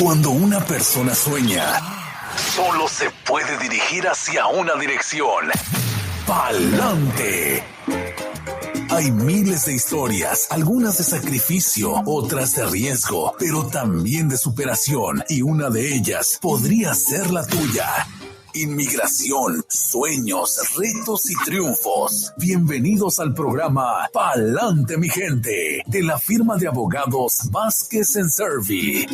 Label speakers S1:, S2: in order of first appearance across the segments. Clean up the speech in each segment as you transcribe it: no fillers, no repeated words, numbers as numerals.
S1: Cuando una persona sueña, solo se puede dirigir hacia una dirección: pa'lante. Hay miles de historias, algunas de sacrificio, otras de riesgo, pero también de superación, y una de ellas podría ser la tuya. Inmigración, sueños, retos y triunfos. Bienvenidos al programa Pa'lante, mi gente, de la firma de abogados Vázquez & Servi.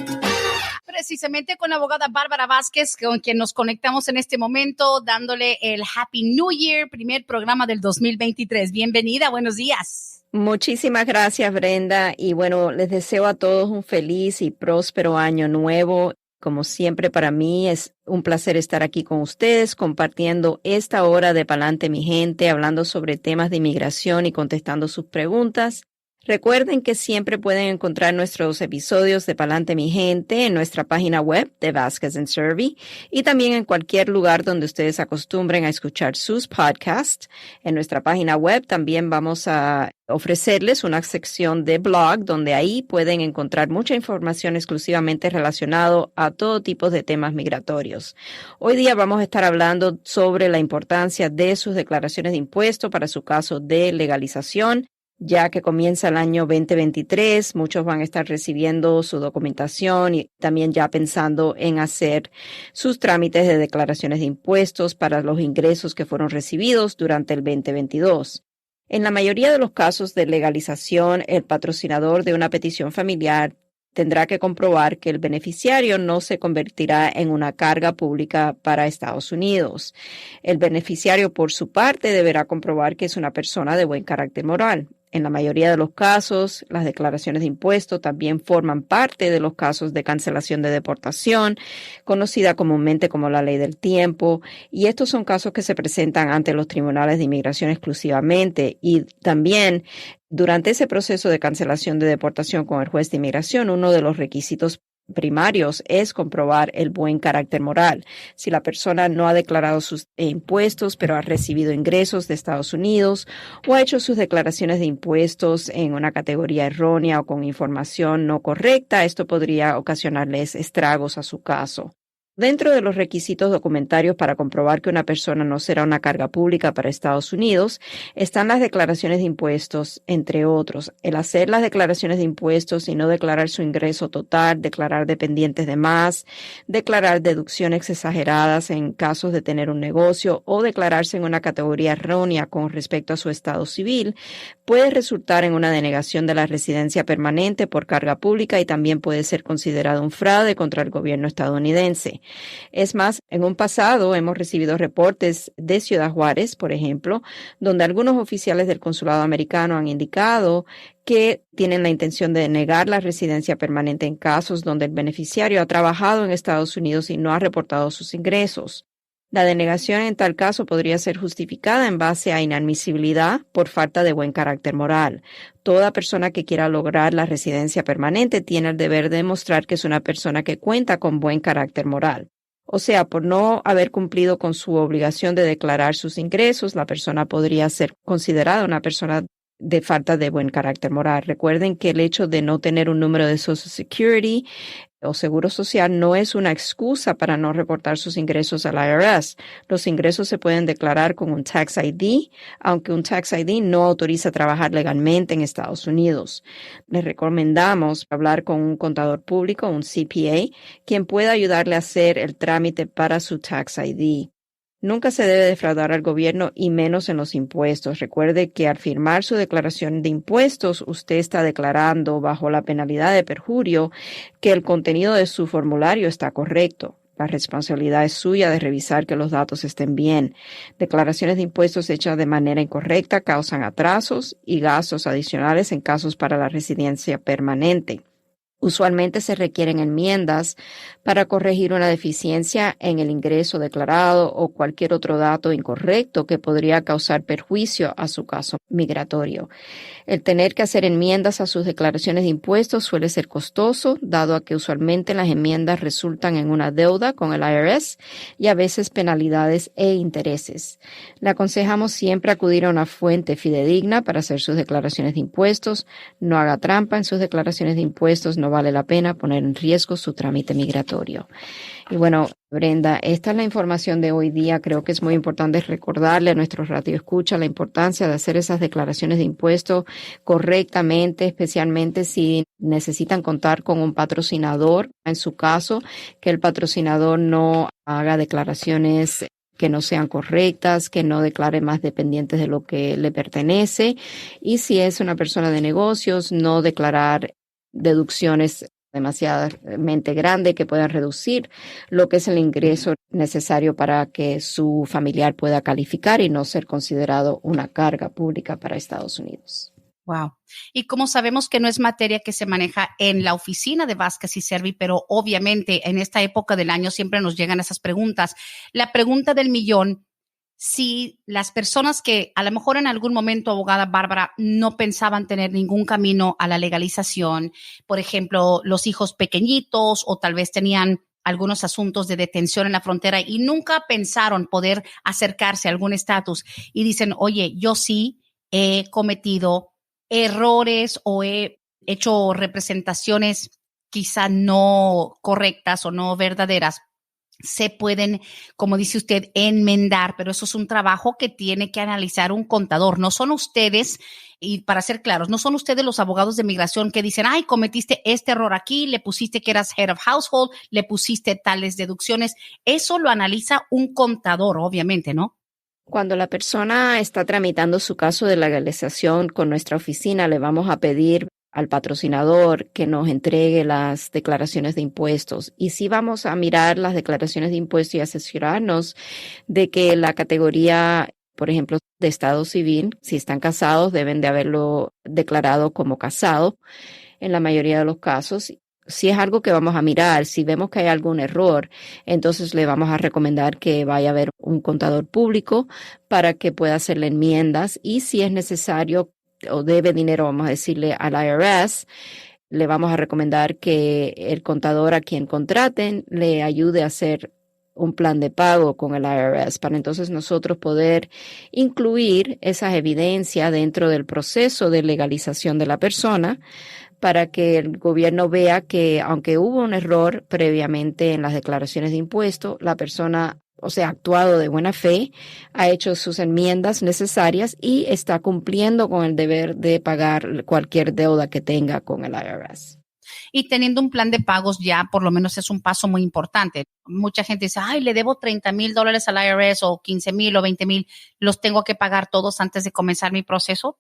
S2: Precisamente con la abogada Bárbara Vázquez, con quien nos conectamos en este momento, dándole el Happy New Year, primer programa del 2023. Bienvenida, buenos días.
S3: Muchísimas gracias, Brenda. Y bueno, les deseo a todos un feliz y próspero año nuevo. Como siempre, para mí es un placer estar aquí con ustedes, compartiendo esta hora de Pa'lante, mi gente, hablando sobre temas de inmigración y contestando sus preguntas. Recuerden que siempre pueden encontrar nuestros episodios de Pa'lante, mi gente, en nuestra página web de Vázquez & Servi y también en cualquier lugar donde ustedes acostumbren a escuchar sus podcasts. En nuestra página web también vamos a ofrecerles una sección de blog donde ahí pueden encontrar mucha información exclusivamente relacionado a todo tipo de temas migratorios. Hoy día vamos a estar hablando sobre la importancia de sus declaraciones de impuestos para su caso de legalización. Ya que comienza el año 2023, muchos van a estar recibiendo su documentación y también ya pensando en hacer sus trámites de declaraciones de impuestos para los ingresos que fueron recibidos durante el 2022. En la mayoría de los casos de legalización, el patrocinador de una petición familiar tendrá que comprobar que el beneficiario no se convertirá en una carga pública para Estados Unidos. El beneficiario, por su parte, deberá comprobar que es una persona de buen carácter moral. En la mayoría de los casos, las declaraciones de impuestos también forman parte de los casos de cancelación de deportación, conocida comúnmente como la ley del tiempo, y estos son casos que se presentan ante los tribunales de inmigración exclusivamente, y también durante ese proceso de cancelación de deportación con el juez de inmigración, uno de los requisitos primarios es comprobar el buen carácter moral. Si la persona no ha declarado sus impuestos, pero ha recibido ingresos de Estados Unidos o ha hecho sus declaraciones de impuestos en una categoría errónea o con información no correcta, esto podría ocasionarles estragos a su caso. Dentro de los requisitos documentarios para comprobar que una persona no será una carga pública para Estados Unidos están las declaraciones de impuestos, entre otros. El hacer las declaraciones de impuestos y no declarar su ingreso total, declarar dependientes de más, declarar deducciones exageradas en casos de tener un negocio o declararse en una categoría errónea con respecto a su estado civil, puede resultar en una denegación de la residencia permanente por carga pública y también puede ser considerado un fraude contra el gobierno estadounidense. Es más, en un pasado hemos recibido reportes de Ciudad Juárez, por ejemplo, donde algunos oficiales del consulado americano han indicado que tienen la intención de negar la residencia permanente en casos donde el beneficiario ha trabajado en Estados Unidos y no ha reportado sus ingresos. La denegación en tal caso podría ser justificada en base a inadmisibilidad por falta de buen carácter moral. Toda persona que quiera lograr la residencia permanente tiene el deber de demostrar que es una persona que cuenta con buen carácter moral. O sea, por no haber cumplido con su obligación de declarar sus ingresos, la persona podría ser considerada una persona de falta de buen carácter moral. Recuerden que el hecho de no tener un número de Social Security o Seguro Social no es una excusa para no reportar sus ingresos al IRS. Los ingresos se pueden declarar con un Tax ID, aunque un Tax ID no autoriza trabajar legalmente en Estados Unidos. Les recomendamos hablar con un contador público, un CPA, quien pueda ayudarle a hacer el trámite para su Tax ID. Nunca se debe defraudar al gobierno y menos en los impuestos. Recuerde que al firmar su declaración de impuestos, usted está declarando bajo la penalidad de perjurio que el contenido de su formulario está correcto. La responsabilidad es suya de revisar que los datos estén bien. Declaraciones de impuestos hechas de manera incorrecta causan atrasos y gastos adicionales en casos para la residencia permanente. Usualmente se requieren enmiendas para corregir una deficiencia en el ingreso declarado o cualquier otro dato incorrecto que podría causar perjuicio a su caso migratorio. El tener que hacer enmiendas a sus declaraciones de impuestos suele ser costoso, dado a que usualmente las enmiendas resultan en una deuda con el IRS y a veces penalidades e intereses. Le aconsejamos siempre acudir a una fuente fidedigna para hacer sus declaraciones de impuestos. No haga trampa en sus declaraciones de impuestos, no no vale la pena poner en riesgo su trámite migratorio. Y bueno, Brenda, esta es la información de hoy día. Creo que es muy importante recordarle a nuestros radioescuchas la importancia de hacer esas declaraciones de impuestos correctamente, especialmente si necesitan contar con un patrocinador. En su caso, que el patrocinador no haga declaraciones que no sean correctas, que no declare más dependientes de lo que le pertenece. Y si es una persona de negocios, no declarar deducciones demasiadamente grandes que puedan reducir lo que es el ingreso necesario para que su familiar pueda calificar y no ser considerado una carga pública para Estados Unidos.
S2: Wow. Y como sabemos que no es materia que se maneja en la oficina de Vázquez y Servi, pero obviamente en esta época del año siempre nos llegan esas preguntas. La pregunta del millón, si las personas que a lo mejor en algún momento, abogada Bárbara, no pensaban tener ningún camino a la legalización, por ejemplo, los hijos pequeñitos o tal vez tenían algunos asuntos de detención en la frontera y nunca pensaron poder acercarse a algún estatus y dicen, oye, yo sí he cometido errores o he hecho representaciones quizá no correctas o no verdaderas, se pueden, como dice usted, enmendar, pero eso es un trabajo que tiene que analizar un contador. No son ustedes, y para ser claros, no son ustedes los abogados de migración que dicen, ay, cometiste este error aquí, le pusiste que eras head of household, le pusiste tales deducciones. Eso lo analiza un contador, obviamente, ¿no?
S3: Cuando la persona está tramitando su caso de legalización con nuestra oficina, le vamos a pedir al patrocinador que nos entregue las declaraciones de impuestos. Y sí vamos a mirar las declaraciones de impuestos y asesorarnos de que la categoría, por ejemplo, de estado civil, si están casados, deben de haberlo declarado como casado en la mayoría de los casos. Si es algo que vamos a mirar, si vemos que hay algún error, entonces le vamos a recomendar que vaya a ver un contador público para que pueda hacerle enmiendas y si es necesario o debe dinero, vamos a decirle al IRS, le vamos a recomendar que el contador a quien contraten le ayude a hacer un plan de pago con el IRS para entonces nosotros poder incluir esas evidencias dentro del proceso de legalización de la persona para que el gobierno vea que aunque hubo un error previamente en las declaraciones de impuestos, la persona, o sea, ha actuado de buena fe, ha hecho sus enmiendas necesarias y está cumpliendo con el deber de pagar cualquier deuda que tenga con el IRS.
S2: Y teniendo un plan de pagos ya por lo menos es un paso muy importante. Mucha gente dice, ay, le debo $30,000 al IRS o 15,000 o 20,000, ¿los tengo que pagar todos antes de comenzar mi proceso?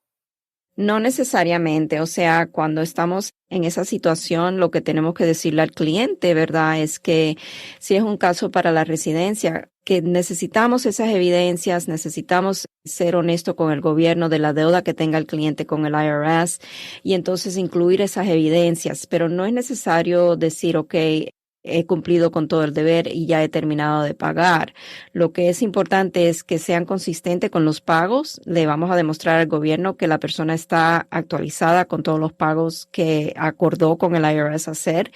S3: No necesariamente, o sea, cuando estamos en esa situación, lo que tenemos que decirle al cliente, ¿verdad? Es que si es un caso para la residencia, que necesitamos esas evidencias, necesitamos ser honesto con el gobierno de la deuda que tenga el cliente con el IRS y entonces incluir esas evidencias, pero no es necesario decir, ok, he cumplido con todo el deber y ya he terminado de pagar. Lo que es importante es que sean consistentes con los pagos. Le vamos a demostrar al gobierno que la persona está actualizada con todos los pagos que acordó con el IRS hacer.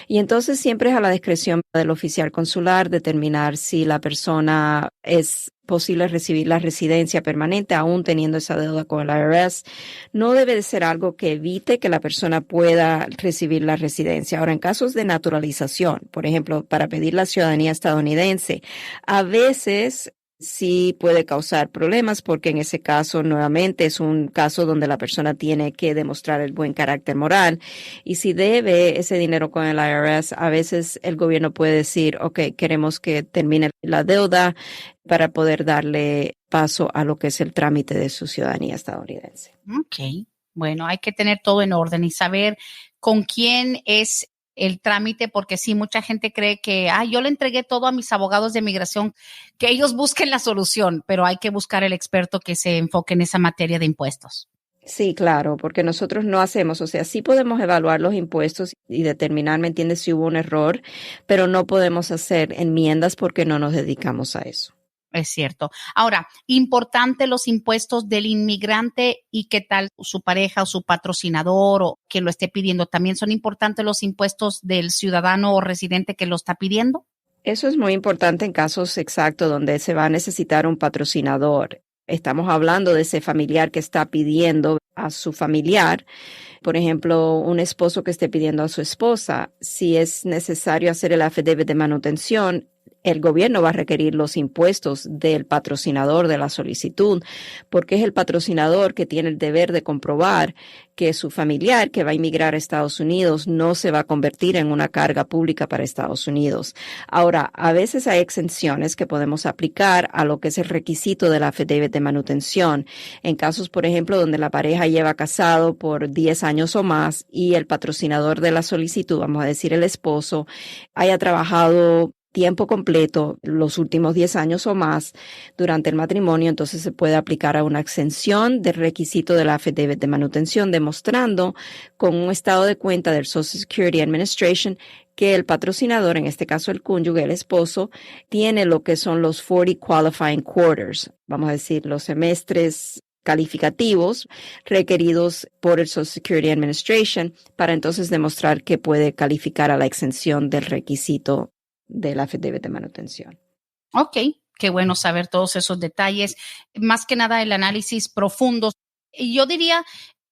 S3: Y entonces siempre es a la discreción del oficial consular determinar si la persona es posible recibir la residencia permanente aún teniendo esa deuda con el IRS. No debe de ser algo que evite que la persona pueda recibir la residencia. Ahora, en casos de naturalización, por ejemplo, para pedir la ciudadanía estadounidense, a veces sí puede causar problemas porque en ese caso nuevamente es un caso donde la persona tiene que demostrar el buen carácter moral y si debe ese dinero con el IRS, a veces el gobierno puede decir, ok, queremos que termine la deuda para poder darle paso a lo que es el trámite de su ciudadanía estadounidense.
S2: Ok, bueno, hay que tener todo en orden y saber con quién es el trámite, porque sí, mucha gente cree que, yo le entregué todo a mis abogados de migración, que ellos busquen la solución, pero hay que buscar el experto que se enfoque en esa materia de impuestos.
S3: Sí, claro, porque nosotros no hacemos, o sea, sí podemos evaluar los impuestos y determinar, ¿me entiendes?, si hubo un error, pero no podemos hacer enmiendas porque no nos dedicamos a eso.
S2: Es cierto. Ahora, importante los impuestos del inmigrante y qué tal su pareja o su patrocinador o quien lo esté pidiendo. ¿También son importantes los impuestos del ciudadano o residente que lo está pidiendo?
S3: Eso es muy importante en casos exactos donde se va a necesitar un patrocinador. estamos hablando de ese familiar que está pidiendo a su familiar. Por ejemplo, un esposo que esté pidiendo a su esposa, si es necesario hacer el affidavit de manutención, el gobierno va a requerir los impuestos del patrocinador de la solicitud, porque es el patrocinador que tiene el deber de comprobar que su familiar que va a inmigrar a Estados Unidos no se va a convertir en una carga pública para Estados Unidos. Ahora, a veces hay exenciones que podemos aplicar a lo que es el requisito del affidavit de manutención. En casos, por ejemplo, donde la pareja lleva casado por 10 años o más y el patrocinador de la solicitud, vamos a decir el esposo, haya trabajado tiempo completo los últimos 10 años o más durante el matrimonio, entonces se puede aplicar a una exención del requisito de la affidavit de manutención, demostrando con un estado de cuenta del Social Security Administration que el patrocinador, en este caso el cónyuge, el esposo, tiene lo que son los 40 qualifying quarters, vamos a decir, los semestres calificativos requeridos por el Social Security Administration para entonces demostrar que puede calificar a la exención del requisito de la affidavit de manutención.
S2: Ok, qué bueno saber todos esos detalles. Más que nada el análisis profundo. Y yo diría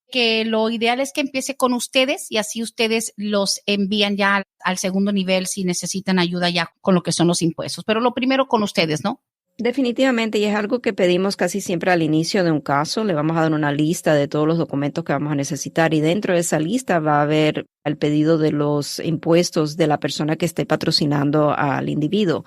S2: que lo ideal es que empiece con ustedes y así ustedes los envían ya al segundo nivel si necesitan ayuda ya con lo que son los impuestos. Pero lo primero con ustedes, ¿no?
S3: Definitivamente, y es algo que pedimos casi siempre al inicio de un caso. Le vamos a dar una lista de todos los documentos que vamos a necesitar y dentro de esa lista va a haber el pedido de los impuestos de la persona que esté patrocinando al individuo,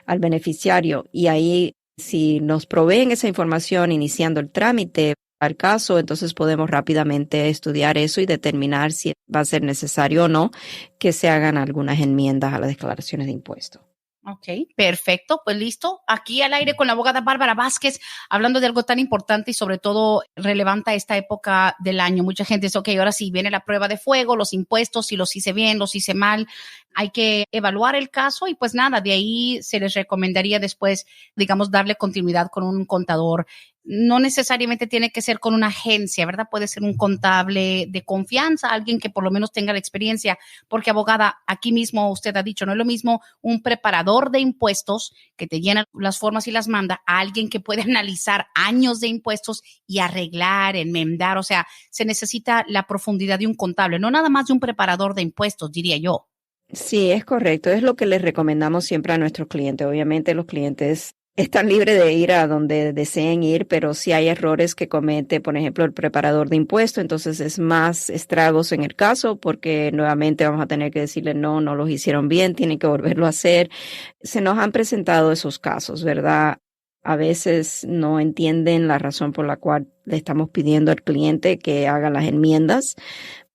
S3: al beneficiario. Y ahí, si nos proveen esa información iniciando el trámite al caso, entonces podemos rápidamente estudiar eso y determinar si va a ser necesario o no que se hagan algunas enmiendas a las declaraciones de impuestos.
S2: Ok, perfecto, pues listo. Aquí al aire con la abogada Bárbara Vázquez, hablando de algo tan importante y sobre todo relevante a esta época del año. Mucha gente dice, ok, ahora sí viene la prueba de fuego, los impuestos, si los hice bien, los hice mal. Hay que evaluar el caso y pues nada, de ahí se les recomendaría después, digamos, darle continuidad con un contador. No necesariamente tiene que ser con una agencia, ¿verdad? Puede ser un contable de confianza, alguien que por lo menos tenga la experiencia, porque abogada, aquí mismo usted ha dicho, no es lo mismo un preparador de impuestos que te llena las formas y las manda a alguien que puede analizar años de impuestos y arreglar, enmendar, o sea, se necesita la profundidad de un contable, no nada más de un preparador de impuestos, diría yo.
S3: Sí, es correcto. Es lo que les recomendamos siempre a nuestros clientes. Obviamente los clientes están libres de ir a donde deseen ir, pero si hay errores que comete, por ejemplo, el preparador de impuestos, entonces es más estragos en el caso porque nuevamente vamos a tener que decirle no los hicieron bien, tienen que volverlo a hacer. Se nos han presentado esos casos, ¿verdad? A veces no entienden la razón por la cual le estamos pidiendo al cliente que haga las enmiendas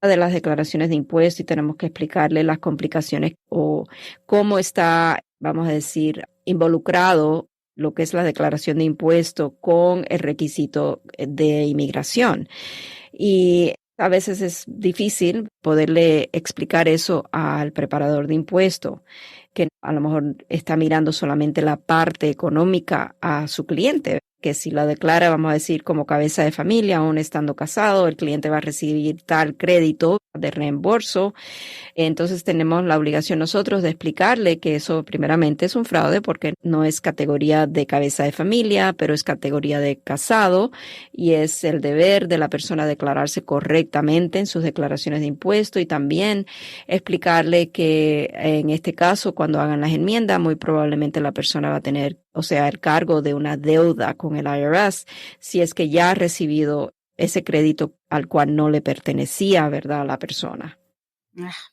S3: de las declaraciones de impuestos y tenemos que explicarle las complicaciones o cómo está, vamos a decir, involucrado lo que es la declaración de impuestos con el requisito de inmigración. Y a veces es difícil poderle explicar eso al preparador de impuestos, que a lo mejor está mirando solamente la parte económica a su cliente, que si la declara, vamos a decir, como cabeza de familia, aún estando casado, el cliente va a recibir tal crédito de reembolso. Entonces tenemos la obligación nosotros de explicarle que eso primeramente es un fraude porque no es categoría de cabeza de familia, pero es categoría de casado y es el deber de la persona declararse correctamente en sus declaraciones de impuestos y también explicarle que en este caso cuando hagan las enmiendas muy probablemente la persona va a tener, o sea, el cargo de una deuda con el IRS si es que ya ha recibido ese crédito al cual no le pertenecía, ¿verdad?, a la persona.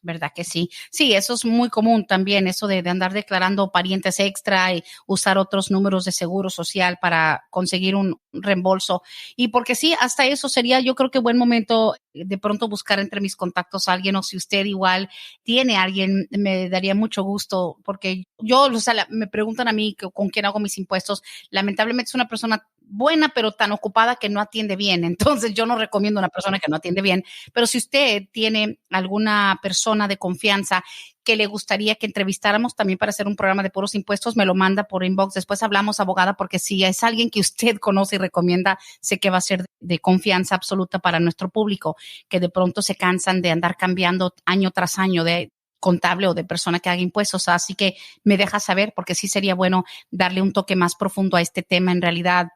S2: ¿Verdad que sí? Sí, eso es muy común también, eso de andar declarando parientes extra y usar otros números de seguro social para conseguir un reembolso. Y porque sí, hasta eso sería, yo creo que buen momento de pronto buscar entre mis contactos a alguien o si usted igual tiene a alguien, me daría mucho gusto porque yo, o sea, me preguntan a mí con quién hago mis impuestos. Lamentablemente es una persona buena, pero tan ocupada que no atiende bien. Entonces yo no recomiendo a una persona que no atiende bien. Pero si usted tiene alguna persona de confianza que le gustaría que entrevistáramos también para hacer un programa de puros impuestos, me lo manda por inbox. Después hablamos, abogada, porque si es alguien que usted conoce y recomienda, sé que va a ser de confianza absoluta para nuestro público, que de pronto se cansan de andar cambiando año tras año de contable o de persona que haga impuestos. Así que me deja saber, porque sí sería bueno darle un toque más profundo a este tema. En realidad,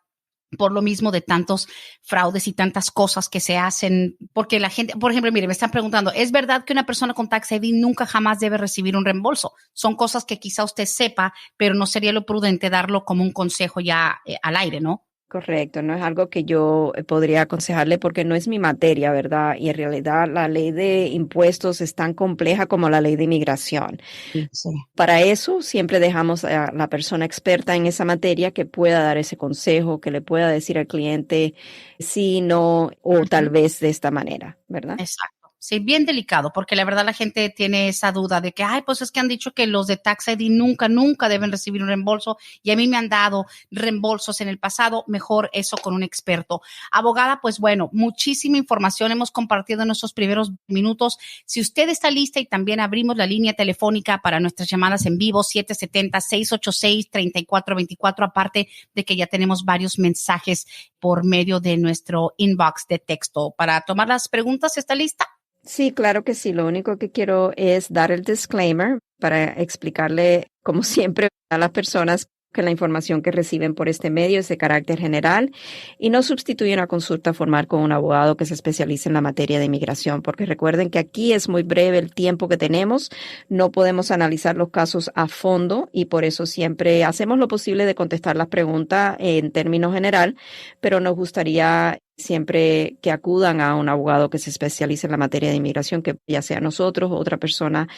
S2: por lo mismo de tantos fraudes y tantas cosas que se hacen, porque la gente, por ejemplo, mire, me están preguntando, ¿es verdad que una persona con Tax ID nunca jamás debe recibir un reembolso? Son cosas que quizá usted sepa, pero no sería lo prudente darlo como un consejo ya al aire, ¿no?
S3: Correcto, no es algo que yo podría aconsejarle porque no es mi materia, ¿verdad? Y en realidad la ley de impuestos es tan compleja como la ley de inmigración.
S2: Sí.
S3: Para eso siempre dejamos a la persona experta en esa materia que pueda dar ese consejo, que le pueda decir al cliente sí, no o tal vez de esta manera, ¿verdad?
S2: Exacto. Sí, bien delicado, porque la verdad la gente tiene esa duda de que, ay, pues es que han dicho que los de Tax ID nunca deben recibir un reembolso y a mí me han dado reembolsos en el pasado, mejor eso con un experto. Abogada, pues bueno, muchísima información hemos compartido en nuestros primeros minutos. Si usted está lista y también abrimos la línea telefónica para nuestras llamadas en vivo, 770-686-3424, aparte de que ya tenemos varios mensajes por medio de nuestro inbox de texto. Para tomar las preguntas, ¿está lista?
S3: Sí, claro que sí. Lo único que quiero es dar el disclaimer para explicarle, como siempre, a las personas que la información que reciben por este medio es de carácter general y no sustituye una consulta formal con un abogado que se especialice en la materia de inmigración, porque recuerden que aquí es muy breve el tiempo que tenemos, no podemos analizar los casos a fondo y por eso siempre hacemos lo posible de contestar las preguntas en términos general, pero nos gustaría siempre que acudan a un abogado que se especialice en la materia de inmigración, que ya sea nosotros o otra persona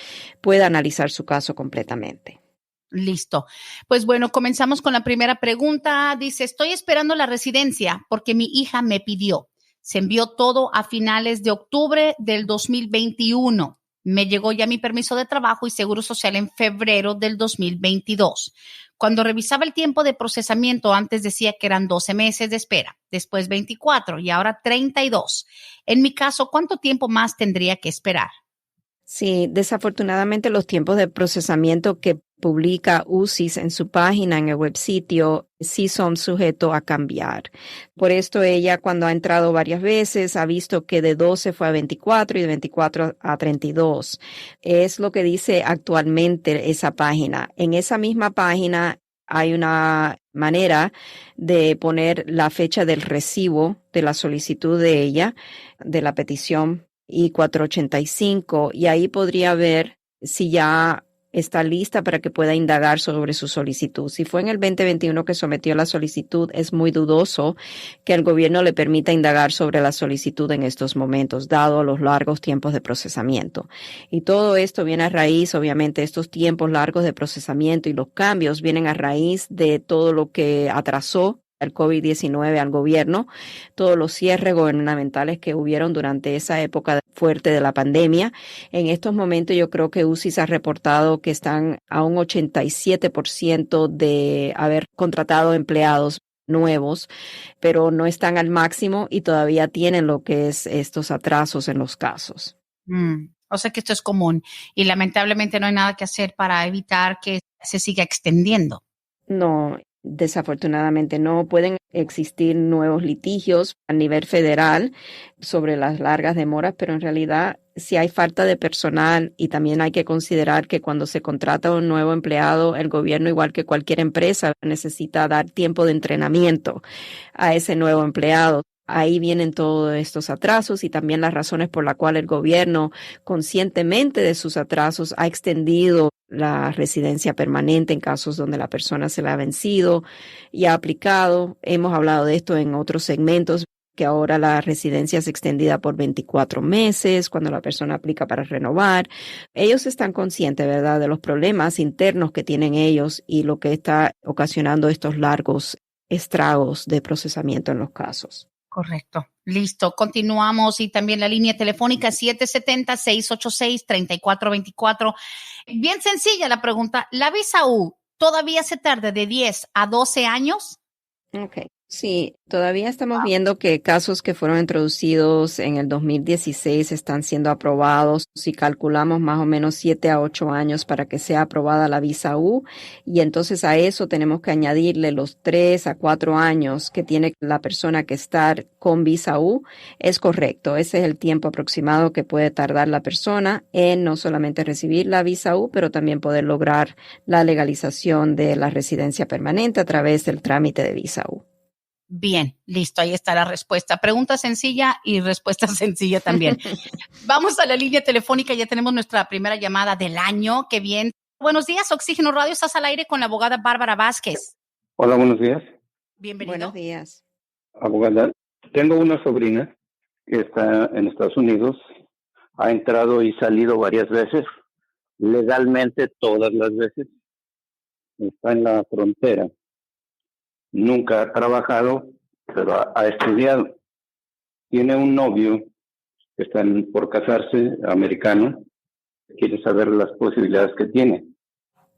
S3: pueda analizar su caso completamente.
S2: Listo. Pues bueno, comenzamos con la primera pregunta. Dice, estoy esperando la residencia porque mi hija me pidió. Se envió todo a finales de octubre del 2021. Me llegó ya mi permiso de trabajo y seguro social en febrero del 2022. Cuando revisaba el tiempo de procesamiento, antes decía que eran 12 meses de espera, después 24 y ahora 32. En mi caso, ¿cuánto tiempo más tendría que esperar?
S3: Sí, desafortunadamente los tiempos de procesamiento que publica UCIS en su página, en el web sitio, sí son sujetos a cambiar. Por esto ella, cuando ha entrado varias veces, ha visto que de 12 fue a 24 y de 24 a 32. Es lo que dice actualmente esa página. En esa misma página hay una manera de poner la fecha del recibo de la solicitud de ella, de la petición I-485, y ahí podría ver si ya está lista para que pueda indagar sobre su solicitud. Si fue en el 2021 que sometió la solicitud, es muy dudoso que el gobierno le permita indagar sobre la solicitud en estos momentos, dado los largos tiempos de procesamiento. Y todo esto viene a raíz, obviamente, estos tiempos largos de procesamiento y los cambios vienen a raíz de todo lo que atrasó el COVID-19 al gobierno, todos los cierres gubernamentales que hubieron durante esa época fuerte de la pandemia. En estos momentos yo creo que UCIS ha reportado que están a un 87% de haber contratado empleados nuevos, pero no están al máximo y todavía tienen lo que es estos atrasos en los casos.
S2: O sea que esto es común y lamentablemente no hay nada que hacer para evitar que se siga extendiendo.
S3: No. Desafortunadamente no pueden existir nuevos litigios a nivel federal sobre las largas demoras, pero en realidad si hay falta de personal y también hay que considerar que cuando se contrata un nuevo empleado, el gobierno, igual que cualquier empresa, necesita dar tiempo de entrenamiento a ese nuevo empleado. Ahí vienen todos estos atrasos y también las razones por las cuales el gobierno, conscientemente de sus atrasos, ha extendido la residencia permanente en casos donde la persona se la ha vencido y ha aplicado. Hemos hablado de esto en otros segmentos, que ahora la residencia es extendida por 24 meses cuando la persona aplica para renovar. Ellos están conscientes, ¿verdad?, de los problemas internos que tienen ellos y lo que está ocasionando estos largos estragos de procesamiento en los casos.
S2: Correcto. Listo. Continuamos y también la línea telefónica 770-686-3424. Bien sencilla la pregunta. ¿La visa U todavía se tarda de 10 a 12 años?
S3: Okay. Sí, todavía estamos viendo que casos que fueron introducidos en el 2016 están siendo aprobados. Si calculamos más o menos 7 a 8 años para que sea aprobada la visa U, y entonces a eso tenemos que añadirle los 3 a 4 años que tiene la persona que estar con visa U. Es correcto, ese es el tiempo aproximado que puede tardar la persona en no solamente recibir la visa U, pero también poder lograr la legalización de la residencia permanente a través del trámite de visa U.
S2: Bien, listo, ahí está la respuesta. Pregunta sencilla y respuesta sencilla también. Vamos a la línea telefónica, ya tenemos nuestra primera llamada del año, qué bien. Buenos días, Oxígeno Radio, estás al aire con la abogada Bárbara Vázquez.
S4: Hola, buenos días.
S2: Bienvenido.
S3: Buenos días.
S4: Abogada, tengo una sobrina que está en Estados Unidos, ha entrado y salido varias veces, legalmente todas las veces, está en la frontera. Nunca ha trabajado, pero ha estudiado. Tiene un novio que está por casarse, americano, quiere saber las posibilidades que tiene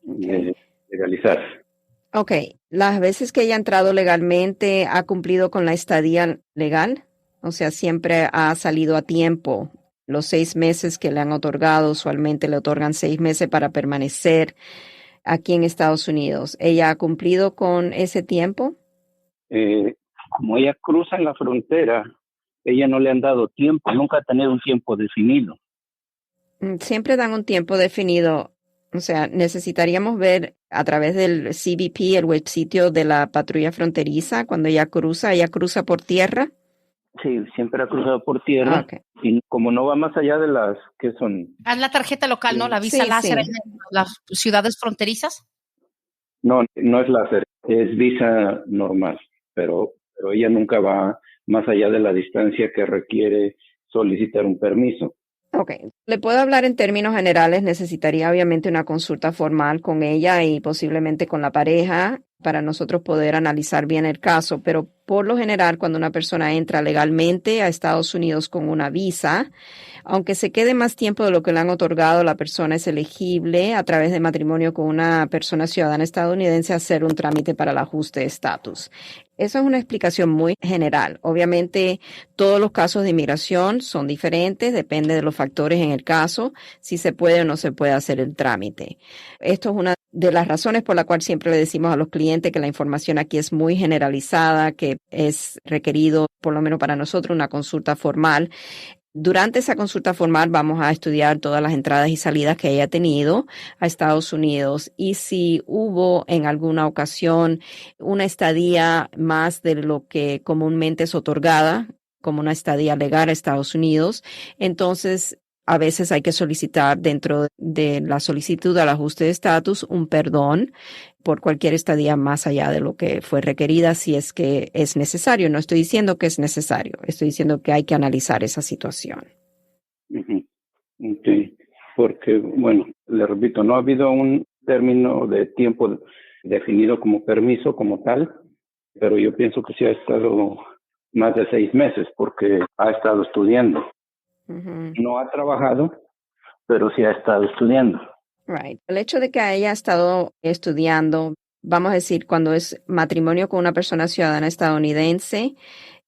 S4: de legalizarse.
S3: Ok, las veces que ella ha entrado legalmente, ¿ha cumplido con la estadía legal? O sea, siempre ha salido a tiempo. Los 6 meses que le han otorgado, usualmente le otorgan 6 meses para permanecer aquí en Estados Unidos. ¿Ella ha cumplido con ese tiempo?
S4: Como ella cruza en la frontera, ella no le han dado tiempo, nunca ha tenido un tiempo definido.
S3: Siempre dan un tiempo definido. O sea, necesitaríamos ver a través del CBP, el web sitio de la patrulla fronteriza, cuando ella cruza por tierra.
S4: Sí, siempre ha cruzado por tierra.
S3: Okay.
S4: Y como no va más allá de las que son...
S2: Haz la tarjeta local, ¿no? La visa
S3: Sí,
S2: láser
S3: sí.
S2: en las ciudades fronterizas.
S4: No, no es láser, es visa normal, pero ella nunca va más allá de la distancia que requiere solicitar un permiso.
S3: Ok, le puedo hablar en términos generales. Necesitaría obviamente una consulta formal con ella y posiblemente con la pareja para nosotros poder analizar bien el caso, pero por lo general cuando una persona entra legalmente a Estados Unidos con una visa, aunque se quede más tiempo de lo que le han otorgado, la persona es elegible a través de matrimonio con una persona ciudadana estadounidense a hacer un trámite para el ajuste de estatus. Esa es una explicación muy general. Obviamente, todos los casos de inmigración son diferentes, depende de los factores en el caso, si se puede o no se puede hacer el trámite. Esto es una de las razones por la cual siempre le decimos a los clientes que la información aquí es muy generalizada, que es requerido, por lo menos para nosotros, una consulta formal. Durante esa consulta formal vamos a estudiar todas las entradas y salidas que haya tenido a Estados Unidos y si hubo en alguna ocasión una estadía más de lo que comúnmente es otorgada, como una estadía legal a Estados Unidos, entonces a veces hay que solicitar dentro de la solicitud al ajuste de estatus un perdón por cualquier estadía más allá de lo que fue requerida, si es que es necesario. No estoy diciendo que es necesario, estoy diciendo que hay que analizar esa situación.
S4: Uh-huh. Okay. Porque, bueno, le repito, no ha habido un término de tiempo definido como permiso como tal, pero yo pienso que sí ha estado más de 6 meses porque ha estado estudiando.
S3: Uh-huh.
S4: No ha trabajado, pero sí ha estado estudiando.
S3: Right. El hecho de que haya estado estudiando, vamos a decir, cuando es matrimonio con una persona ciudadana estadounidense,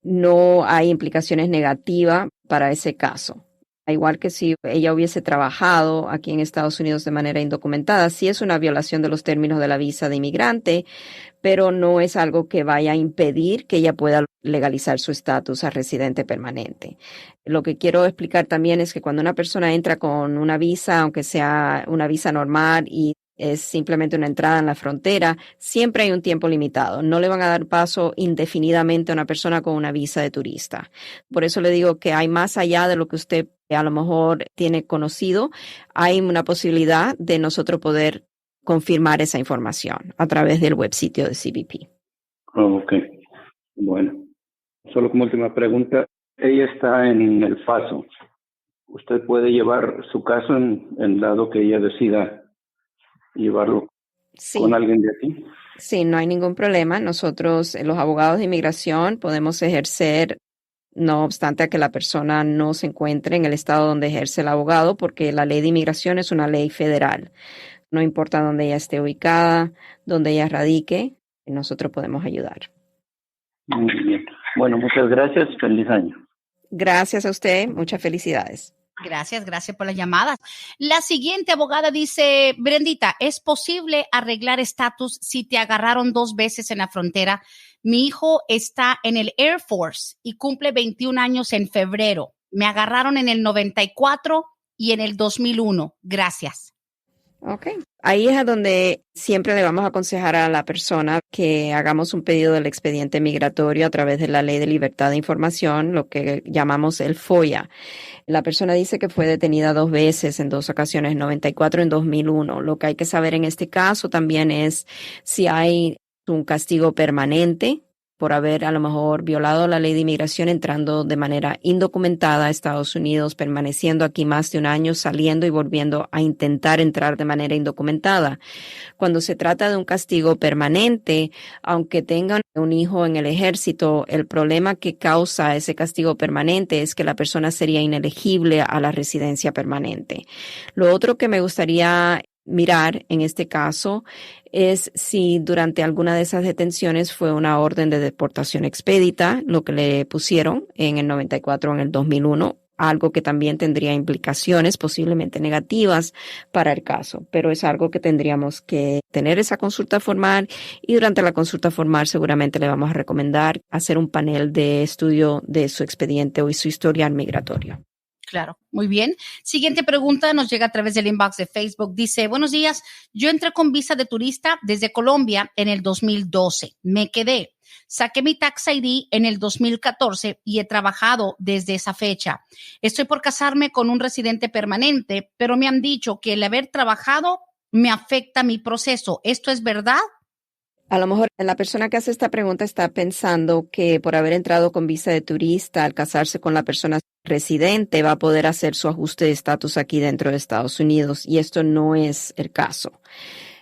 S3: no hay implicaciones negativas para ese caso. Igual que si ella hubiese trabajado aquí en Estados Unidos de manera indocumentada, sí es una violación de los términos de la visa de inmigrante, pero no es algo que vaya a impedir que ella pueda legalizar su estatus a residente permanente. Lo que quiero explicar también es que cuando una persona entra con una visa, aunque sea una visa normal y es simplemente una entrada en la frontera, siempre hay un tiempo limitado. No le van a dar paso indefinidamente a una persona con una visa de turista. Por eso le digo que hay más allá de lo que usted a lo mejor tiene conocido, hay una posibilidad de nosotros poder confirmar esa información a través del web sitio de CBP.
S4: Ok, bueno. Solo como última pregunta, ella está en El Paso. ¿Usted puede llevar su caso en dado que ella decida llevarlo con alguien de aquí?
S3: Sí, no hay ningún problema. Nosotros, los abogados de inmigración, podemos ejercer, no obstante a que la persona no se encuentre en el estado donde ejerce el abogado, porque la ley de inmigración es una ley federal. No importa dónde ella esté ubicada, dónde ella radique, nosotros podemos ayudar.
S4: Muy bien. Bueno, muchas gracias. Feliz año.
S3: Gracias a usted. Muchas felicidades.
S2: Gracias por las llamadas. La siguiente abogada dice, Brendita, ¿es posible arreglar estatus si te agarraron 2 veces en la frontera? Mi hijo está en el Air Force y cumple 21 años en febrero. Me agarraron en el 94 y en el 2001. Gracias.
S3: Ok. Ahí es a donde siempre le vamos a aconsejar a la persona que hagamos un pedido del expediente migratorio a través de la Ley de Libertad de Información, lo que llamamos el FOIA. La persona dice que fue detenida 2 veces, en 2 ocasiones, en 94 y en 2001. Lo que hay que saber en este caso también es si hay un castigo permanente por haber a lo mejor violado la ley de inmigración, entrando de manera indocumentada a Estados Unidos, permaneciendo aquí más de un año, saliendo y volviendo a intentar entrar de manera indocumentada. Cuando se trata de un castigo permanente, aunque tengan un hijo en el ejército, el problema que causa ese castigo permanente es que la persona sería inelegible a la residencia permanente. Lo otro que me gustaría mirar en este caso es si durante alguna de esas detenciones fue una orden de deportación expedita, lo que le pusieron en el 94 o en el 2001, algo que también tendría implicaciones posiblemente negativas para el caso, pero es algo que tendríamos que tener esa consulta formal, y durante la consulta formal seguramente le vamos a recomendar hacer un panel de estudio de su expediente o su historial migratorio.
S2: Claro, muy bien. Siguiente pregunta nos llega a través del inbox de Facebook. Dice, buenos días, yo entré con visa de turista desde Colombia en el 2012. Me quedé. Saqué mi Tax ID en el 2014 y he trabajado desde esa fecha. Estoy por casarme con un residente permanente, pero me han dicho que el haber trabajado me afecta mi proceso. ¿Esto es verdad?
S3: A lo mejor la persona que hace esta pregunta está pensando que por haber entrado con visa de turista, al casarse con la persona residente, va a poder hacer su ajuste de estatus aquí dentro de Estados Unidos, y esto no es el caso.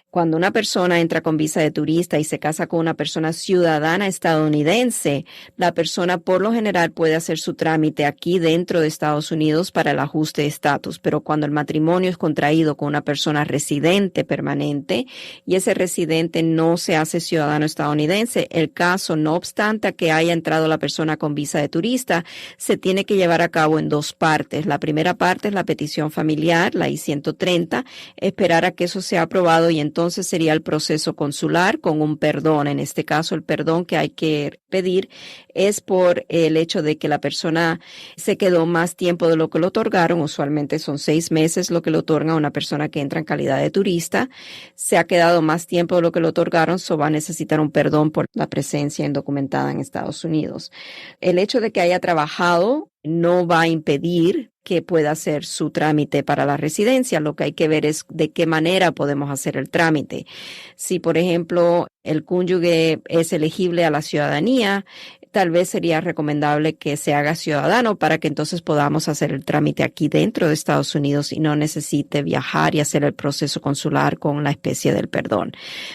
S3: Cuando una persona entra con visa de turista y se casa con una persona ciudadana estadounidense, la persona por lo general puede hacer su trámite aquí dentro de Estados Unidos para el ajuste de estatus. Pero cuando el matrimonio es contraído con una persona residente permanente y ese residente no se hace ciudadano estadounidense, el caso, no obstante a que haya entrado la persona con visa de turista, se tiene que llevar a cabo en 2 partes. La primera parte es la petición familiar, la I-130, esperar a que eso sea aprobado, y entonces sería el proceso consular con un perdón. En este caso, el perdón que hay que pedir es por el hecho de que la persona se quedó más tiempo de lo que le otorgaron. Usualmente son 6 meses lo que le otorga a una persona que entra en calidad de turista. Se ha quedado más tiempo de lo que le otorgaron, va a necesitar un perdón por la presencia indocumentada en Estados Unidos. El hecho de que haya trabajado no va a impedir que pueda hacer su trámite para la residencia. Lo que hay que ver es de qué manera podemos hacer el trámite. Si, por ejemplo, el cónyuge es elegible a la ciudadanía, tal vez sería recomendable que se haga ciudadano para que entonces podamos hacer el trámite aquí dentro de Estados Unidos y no necesite viajar y hacer el proceso consular con la especie del perdón.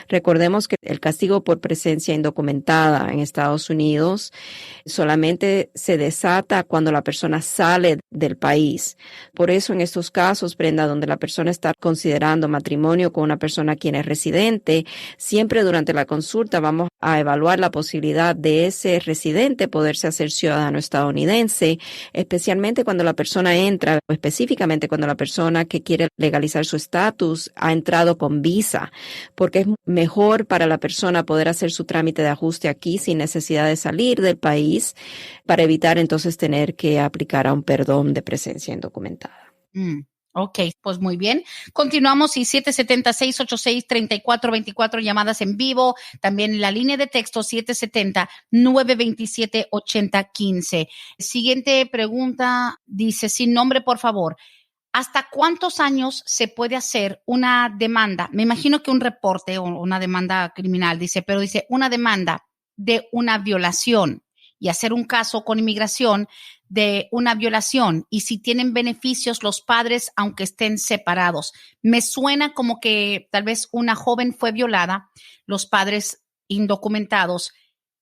S3: Recordemos que el castigo por presencia indocumentada en Estados Unidos solamente se desata cuando la persona sale del país. Por eso en estos casos, Brenda, donde la persona está considerando matrimonio con una persona quien es residente, siempre durante la consulta vamos a evaluar la posibilidad de ese residente poderse hacer ciudadano estadounidense, especialmente cuando la persona entra, o específicamente cuando la persona que quiere legalizar su estatus ha entrado con visa, porque es mejor para la persona poder hacer su trámite de ajuste aquí sin necesidad de salir del país, para evitar entonces tener que aplicar a un perdón de presencia indocumentada.
S2: Ok, pues muy bien. Continuamos, y 770-686-3424, llamadas en vivo. También la línea de texto 770-927-8015. Siguiente pregunta, dice, sin nombre, por favor. ¿Hasta cuántos años se puede hacer una demanda? Me imagino que un reporte o una demanda criminal, dice, pero dice una demanda de una violación, y hacer un caso con inmigración de una violación, y si tienen beneficios los padres aunque estén separados. Me suena como que tal vez una joven fue violada, los padres indocumentados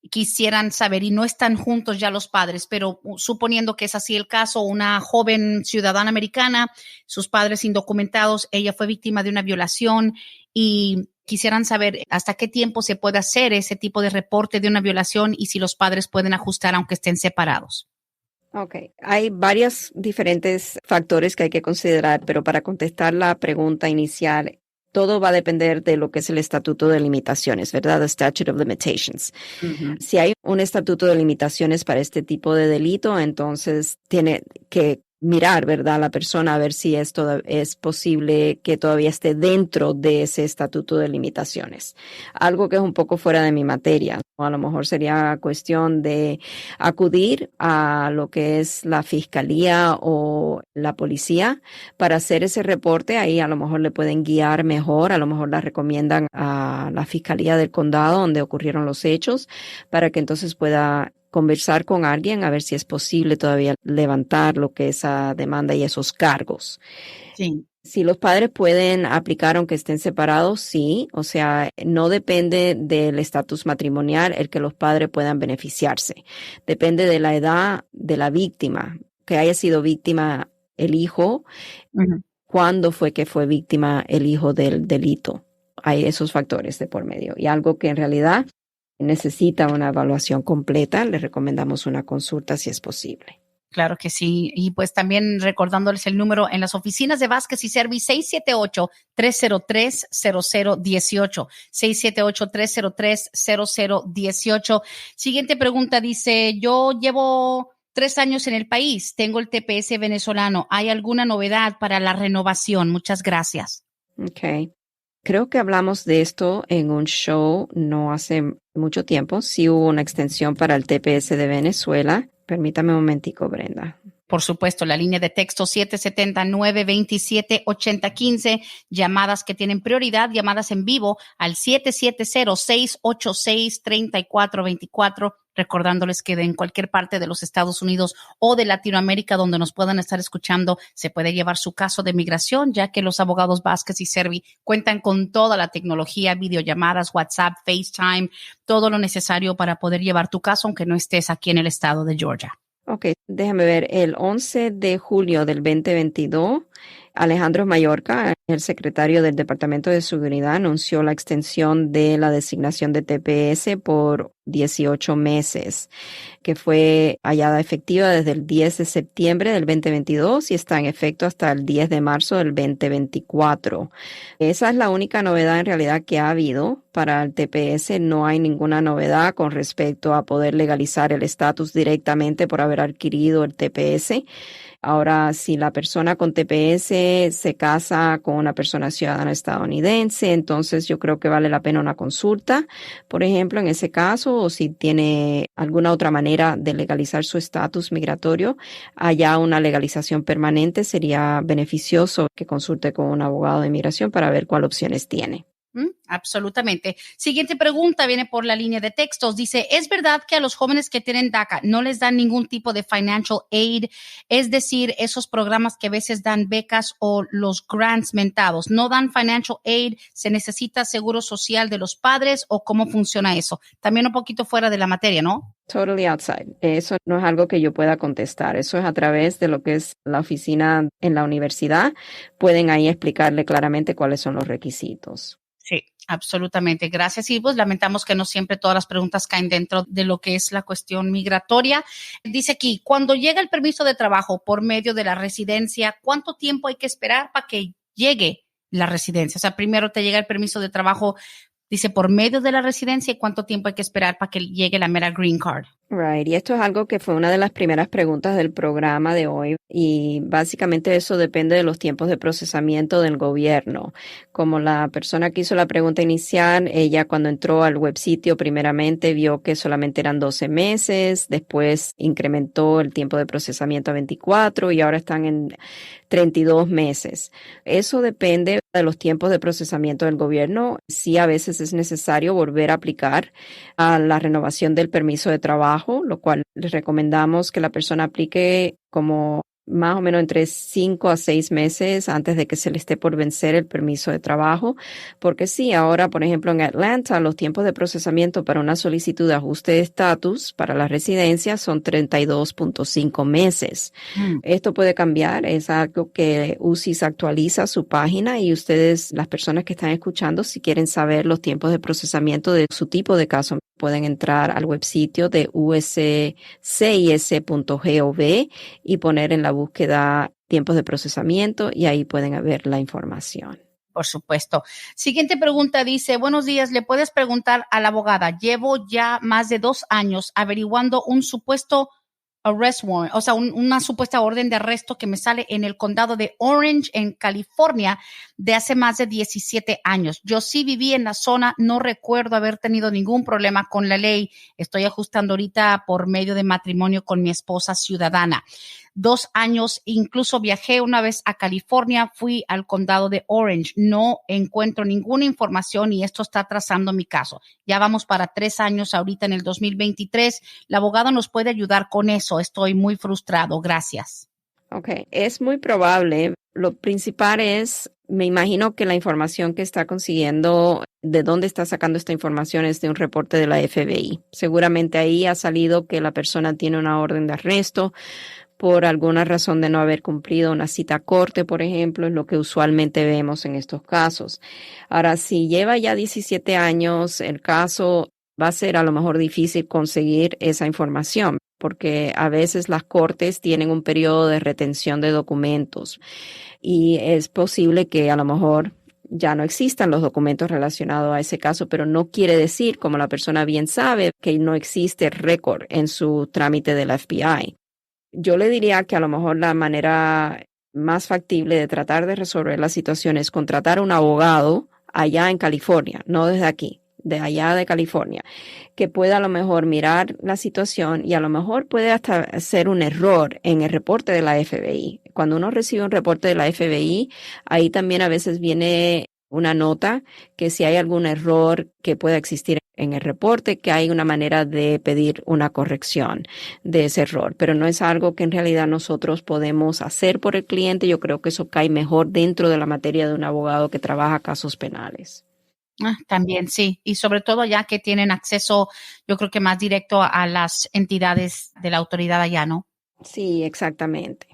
S2: quisieran saber, y no están juntos ya los padres, pero suponiendo que es así el caso, una joven ciudadana americana, sus padres indocumentados, ella fue víctima de una violación, y quisieran saber hasta qué tiempo se puede hacer ese tipo de reporte de una violación y si los padres pueden ajustar aunque estén separados.
S3: Ok, hay varios diferentes factores que hay que considerar, pero para contestar la pregunta inicial, todo va a depender de lo que es el estatuto de limitaciones, ¿verdad? The Statute of Limitations. Uh-huh. Si hay un estatuto de limitaciones para este tipo de delito, entonces tiene que mirar, ¿verdad?, a la persona a ver si es posible que todavía esté dentro de ese estatuto de limitaciones. Algo que es un poco fuera de mi materia. A lo mejor sería cuestión de acudir a lo que es la fiscalía o la policía para hacer ese reporte. Ahí a lo mejor le pueden guiar mejor, a lo mejor la recomiendan a la fiscalía del condado donde ocurrieron los hechos para que entonces pueda conversar con alguien a ver si es posible todavía levantar lo que es esa demanda y esos cargos.
S2: Sí.
S3: Si los padres pueden aplicar aunque estén separados, sí. O sea, no depende del estatus matrimonial el que los padres puedan beneficiarse. Depende de la edad de la víctima, que haya sido víctima el hijo, cuándo fue que fue víctima el hijo del delito. Hay esos factores de por medio. Y algo que en realidad necesita una evaluación completa, le recomendamos una consulta si es posible.
S2: Claro que sí. Y pues también recordándoles el número en las oficinas de Vázquez y Servi, 678-303-0018. 678-303-0018. Siguiente pregunta dice, yo llevo 3 años en el país, tengo el TPS venezolano. ¿Hay alguna novedad para la renovación? Muchas gracias.
S3: Okay. Creo que hablamos de esto en un show no hace mucho tiempo. Sí hubo una extensión para el TPS de Venezuela. Permítame un momentico, Brenda.
S2: Por supuesto, la línea de texto 770-927-8015, llamadas que tienen prioridad, llamadas en vivo al 770-686-3424, recordándoles que en cualquier parte de los Estados Unidos o de Latinoamérica donde nos puedan estar escuchando, se puede llevar su caso de migración, ya que los abogados Vázquez y Servi cuentan con toda la tecnología, videollamadas, WhatsApp, FaceTime, todo lo necesario para poder llevar tu caso, aunque no estés aquí en el estado de Georgia.
S3: Ok, déjame ver. El 11 de julio del 2022, Alejandro Mayorga, el secretario del Departamento de Seguridad, anunció la extensión de la designación de TPS por 18 meses, que fue hallada efectiva desde el 10 de septiembre del 2022 y está en efecto hasta el 10 de marzo del 2024. Esa es la única novedad en realidad que ha habido para el TPS. No hay ninguna novedad con respecto a poder legalizar el estatus directamente por haber adquirido el TPS. Ahora, si la persona con TPS se casa con una persona ciudadana estadounidense, entonces yo creo que vale la pena una consulta, por ejemplo, en ese caso, o si tiene alguna otra manera de legalizar su estatus migratorio, allá una legalización permanente, sería beneficioso que consulte con un abogado de inmigración para ver cuáles opciones tiene.
S2: Absolutamente. Siguiente pregunta viene por la línea de textos. Dice, ¿es verdad que a los jóvenes que tienen DACA no les dan ningún tipo de financial aid? Es decir, esos programas que a veces dan becas o los grants mentados, ¿no dan financial aid? ¿Se necesita seguro social de los padres o cómo funciona eso? También un poquito fuera de la materia, ¿no?
S3: Totally outside. Eso no es algo que yo pueda contestar. Eso es a través de lo que es la oficina en la universidad. Pueden ahí explicarle claramente cuáles son los requisitos.
S2: Sí, absolutamente. Gracias. Y pues lamentamos que no siempre todas las preguntas caen dentro de lo que es la cuestión migratoria. Dice aquí, cuando llega el permiso de trabajo por medio de la residencia, ¿cuánto tiempo hay que esperar para que llegue la residencia? O sea, primero te llega el permiso de trabajo, dice, por medio de la residencia, ¿y cuánto tiempo hay que esperar para que llegue la mera green card?
S3: Right, y esto es algo que fue una de las primeras preguntas del programa de hoy y básicamente eso depende de los tiempos de procesamiento del gobierno. Como la persona que hizo la pregunta inicial, ella cuando entró al web sitio primeramente vio que solamente eran 12 meses, después incrementó el tiempo de procesamiento a 24 y ahora están en 32 meses. Eso depende de los tiempos de procesamiento del gobierno. Sí, a veces es necesario volver a aplicar a la renovación del permiso de trabajo, lo cual les recomendamos que la persona aplique como más o menos entre 5 a 6 meses antes de que se le esté por vencer el permiso de trabajo, porque sí, ahora, por ejemplo, en Atlanta, los tiempos de procesamiento para una solicitud de ajuste de estatus para la residencia son 32.5 meses. Esto puede cambiar, es algo que UCIS actualiza su página y ustedes, las personas que están escuchando, si quieren saber los tiempos de procesamiento de su tipo de caso, pueden entrar al web sitio de uscis.gov y poner en la búsqueda tiempos de procesamiento y ahí pueden ver la información.
S2: Por supuesto. Siguiente pregunta dice, buenos días, ¿le puedes preguntar a la abogada? Llevo ya más de 2 años averiguando un supuesto arrest warrant, o sea, una supuesta orden de arresto que me sale en el condado de Orange, en California, de hace más de 17 años. Yo sí viví en la zona, no recuerdo haber tenido ningún problema con la ley. Estoy ajustando ahorita por medio de matrimonio con mi esposa ciudadana. 2 años, incluso viajé una vez a California, fui al condado de Orange. No encuentro ninguna información y esto está atrasando mi caso. Ya vamos para 3 años ahorita en el 2023. El abogado nos puede ayudar con eso. Estoy muy frustrado. Gracias.
S3: Ok, es muy probable. Lo principal es, me imagino que la información que está consiguiendo, de dónde está sacando esta información es de un reporte de la FBI. Seguramente ahí ha salido que la persona tiene una orden de arresto por alguna razón de no haber cumplido una cita a corte, por ejemplo, es lo que usualmente vemos en estos casos. Ahora, si lleva ya 17 años, el caso va a ser a lo mejor difícil conseguir esa información, porque a veces las cortes tienen un periodo de retención de documentos y es posible que a lo mejor ya no existan los documentos relacionados a ese caso, pero no quiere decir, como la persona bien sabe, que no existe récord en su trámite del FBI. Yo le diría que a lo mejor la manera más factible de tratar de resolver la situación es contratar a un abogado allá en California, no desde aquí, de allá de California, que pueda a lo mejor mirar la situación y a lo mejor puede hasta ser un error en el reporte de la FBI. Cuando uno recibe un reporte de la FBI, ahí también a veces viene una nota que si hay algún error que pueda existir en el reporte, que hay una manera de pedir una corrección de ese error, pero no es algo que en realidad nosotros podemos hacer por el cliente. Yo creo que eso cae mejor dentro de la materia de un abogado que trabaja casos penales.
S2: También sí, y sobre todo ya que tienen acceso, yo creo que más directo a las entidades de la autoridad allá, ¿no?
S3: Sí, exactamente.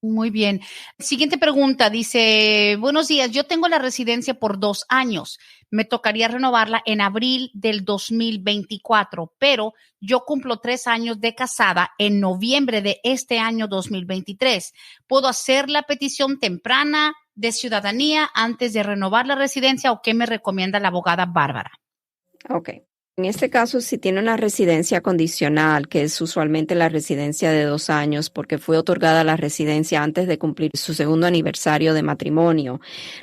S2: Muy bien. Siguiente pregunta, dice, buenos días, yo tengo la residencia por 2 años. Me tocaría renovarla en abril del 2024, pero yo cumplo 3 años de casada en noviembre de este año 2023. ¿Puedo hacer la petición temprana de ciudadanía antes de renovar la residencia o qué me recomienda la abogada Bárbara?
S3: Ok. En este caso, si tiene una residencia condicional, que es usualmente la residencia de 2 años, porque fue otorgada la residencia antes de cumplir su segundo aniversario de matrimonio,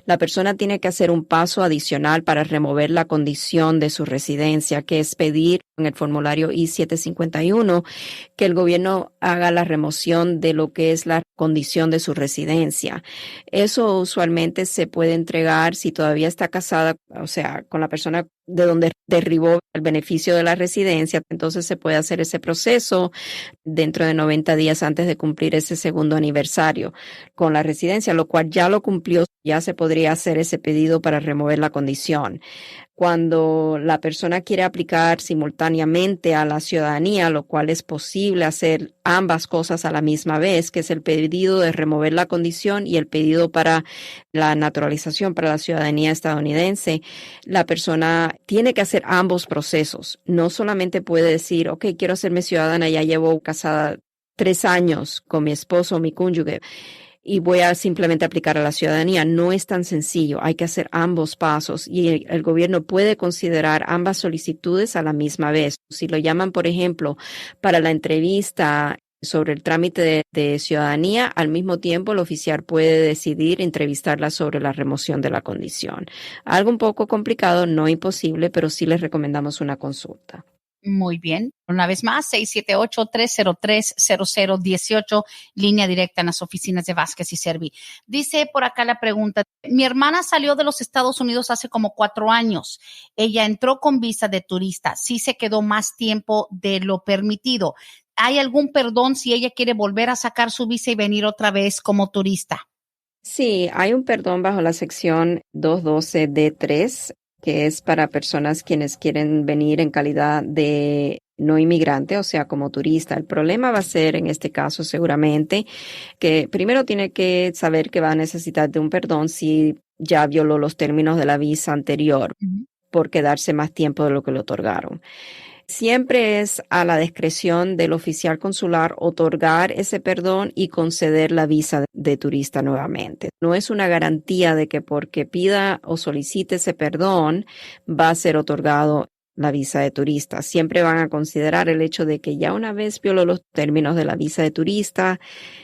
S3: la persona tiene que hacer un paso adicional para remover la condición de su residencia, que es pedir en el formulario I-751 que el gobierno haga la remoción de lo que es la condición de su residencia. Eso usualmente se puede entregar si todavía está casada, o sea, con la persona de donde derribó el beneficio de la residencia. Entonces se puede hacer ese proceso dentro de 90 días antes de cumplir ese segundo aniversario con la residencia, lo cual ya lo cumplió. Ya se podría hacer ese pedido para remover la condición. Cuando la persona quiere aplicar simultáneamente a la ciudadanía, lo cual es posible hacer ambas cosas a la misma vez, que es el pedido de remover la condición y el pedido para la naturalización, para la ciudadanía estadounidense, la persona tiene que hacer ambos procesos. No solamente puede decir, ok, quiero hacerme ciudadana, ya llevo casada 3 años con mi esposo o mi cónyuge y voy a simplemente aplicar a la ciudadanía. No es tan sencillo, hay que hacer ambos pasos y el gobierno puede considerar ambas solicitudes a la misma vez. Si lo llaman, por ejemplo, para la entrevista sobre el trámite de ciudadanía, al mismo tiempo el oficial puede decidir entrevistarla sobre la remoción de la condición. Algo un poco complicado, no imposible, pero sí les recomendamos una consulta.
S2: Muy bien. Una vez más, 678-303-0018, línea directa en las oficinas de Vázquez y Servi. Dice por acá la pregunta, mi hermana salió de los Estados Unidos hace como 4 años. Ella entró con visa de turista. Sí se quedó más tiempo de lo permitido. ¿Hay algún perdón si ella quiere volver a sacar su visa y venir otra vez como turista?
S3: Sí, hay un perdón bajo la sección 212D3, que es para personas quienes quieren venir en calidad de no inmigrante, o sea, como turista. El problema va a ser, en este caso, seguramente, que primero tiene que saber que va a necesitar de un perdón si ya violó los términos de la visa anterior por quedarse más tiempo de lo que le otorgaron. Siempre es a la discreción del oficial consular otorgar ese perdón y conceder la visa de turista nuevamente. No es una garantía de que porque pida o solicite ese perdón va a ser otorgado la visa de turista. Siempre van a considerar el hecho de que ya una vez violó los términos de la visa de turista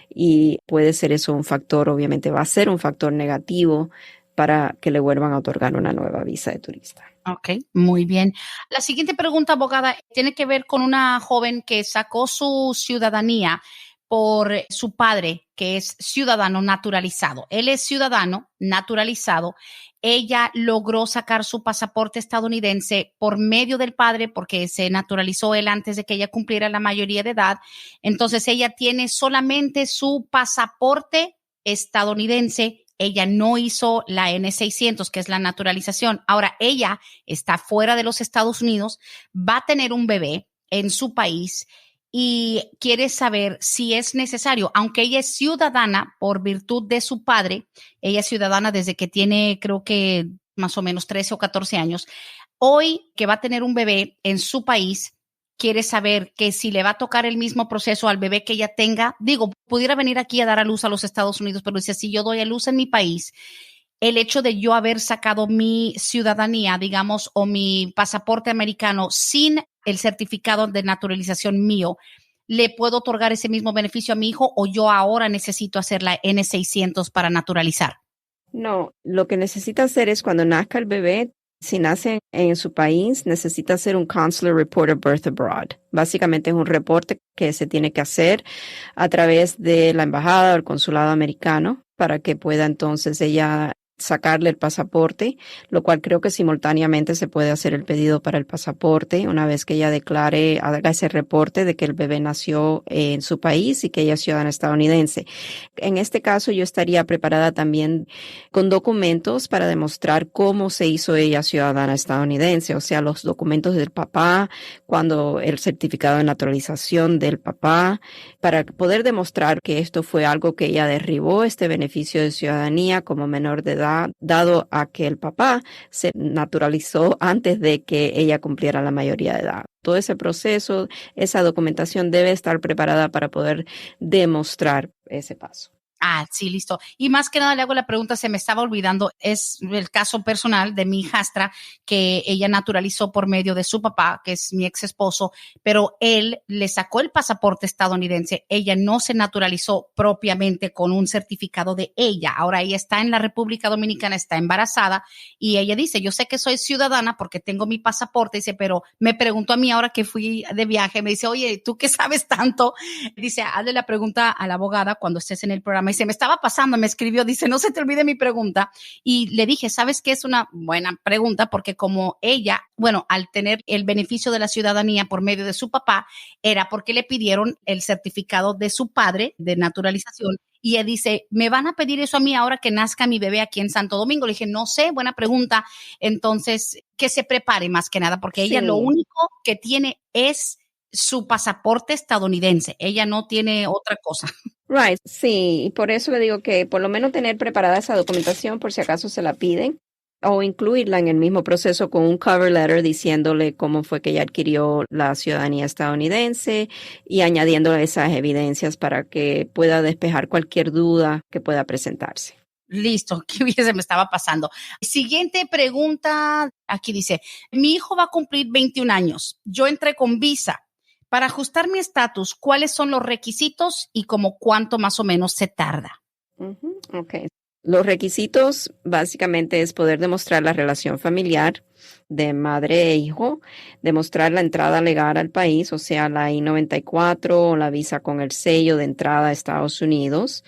S3: y puede ser eso un factor, obviamente va a ser un factor negativo para que le vuelvan a otorgar una nueva visa de turista.
S2: Ok, muy bien. La siguiente pregunta, abogada, tiene que ver con una joven que sacó su ciudadanía por su padre, que es ciudadano naturalizado. Él es ciudadano naturalizado. Ella logró sacar su pasaporte estadounidense por medio del padre porque se naturalizó él antes de que ella cumpliera la mayoría de edad. Entonces ella tiene solamente su pasaporte estadounidense. Ella no hizo la N-600, que es la naturalización. Ahora, ella está fuera de los Estados Unidos, va a tener un bebé en su país y quiere saber si es necesario, aunque ella es ciudadana por virtud de su padre, ella es ciudadana desde que tiene, creo que más o menos 13 o 14 años. Hoy que va a tener un bebé en su país, quiere saber que si le va a tocar el mismo proceso al bebé que ella tenga, digo, pudiera venir aquí a dar a luz a los Estados Unidos, pero dice, si yo doy a luz en mi país, el hecho de yo haber sacado mi ciudadanía, digamos, o mi pasaporte americano sin el certificado de naturalización mío, ¿le puedo otorgar ese mismo beneficio a mi hijo o yo ahora necesito hacer la N-600 para naturalizar?
S3: No, lo que necesita hacer es cuando nazca el bebé, si nace en su país, necesita hacer un Consular Report of Birth Abroad. Básicamente es un reporte que se tiene que hacer a través de la embajada o el consulado americano para que pueda entonces ella sacarle el pasaporte, lo cual creo que simultáneamente se puede hacer el pedido para el pasaporte una vez que ella declare, haga ese reporte de que el bebé nació en su país y que ella es ciudadana estadounidense. En este caso yo estaría preparada también con documentos para demostrar cómo se hizo ella ciudadana estadounidense, o sea, los documentos del papá, cuando el certificado de naturalización del papá, para poder demostrar que esto fue algo que ella derribó, este beneficio de ciudadanía como menor de edad, dado a que el papá se naturalizó antes de que ella cumpliera la mayoría de edad. Todo ese proceso, esa documentación debe estar preparada para poder demostrar ese paso.
S2: Ah, sí, listo. Y más que nada le hago la pregunta, se me estaba olvidando, es el caso personal de mi hijastra, que ella naturalizó por medio de su papá, que es mi ex esposo, pero él le sacó el pasaporte estadounidense. Ella no se naturalizó propiamente con un certificado de ella. Ahora ella está en la República Dominicana, está embarazada y ella dice, yo sé que soy ciudadana porque tengo mi pasaporte, dice, pero me preguntó a mí ahora que fui de viaje, me dice, oye, ¿tú qué sabes tanto? Dice, hazle la pregunta a la abogada cuando estés en el programa. Y se me estaba pasando, me escribió, dice, no se te olvide mi pregunta. Y le dije, ¿sabes qué? Es una buena pregunta porque como ella, bueno, al tener el beneficio de la ciudadanía por medio de su papá, era porque le pidieron el certificado de su padre de naturalización. Y ella dice, ¿me van a pedir eso a mí ahora que nazca mi bebé aquí en Santo Domingo? Le dije, no sé, buena pregunta. Entonces, que se prepare más que nada, porque ella lo único que tiene es su pasaporte estadounidense. Ella no tiene otra cosa.
S3: Right, sí, y por eso le digo que por lo menos tener preparada esa documentación por si acaso se la piden o incluirla en el mismo proceso con un cover letter diciéndole cómo fue que ella adquirió la ciudadanía estadounidense y añadiéndole esas evidencias para que pueda despejar cualquier duda que pueda presentarse.
S2: Listo, que se me estaba pasando. Siguiente pregunta, aquí dice, mi hijo va a cumplir 21 años. Yo entré con visa. Para ajustar mi estatus, ¿cuáles son los requisitos y como cuánto más o menos se tarda?
S3: Okay. Los requisitos básicamente es poder demostrar la relación familiar de madre e hijo, demostrar la entrada legal al país, o sea, la I-94 o la visa con el sello de entrada a Estados Unidos.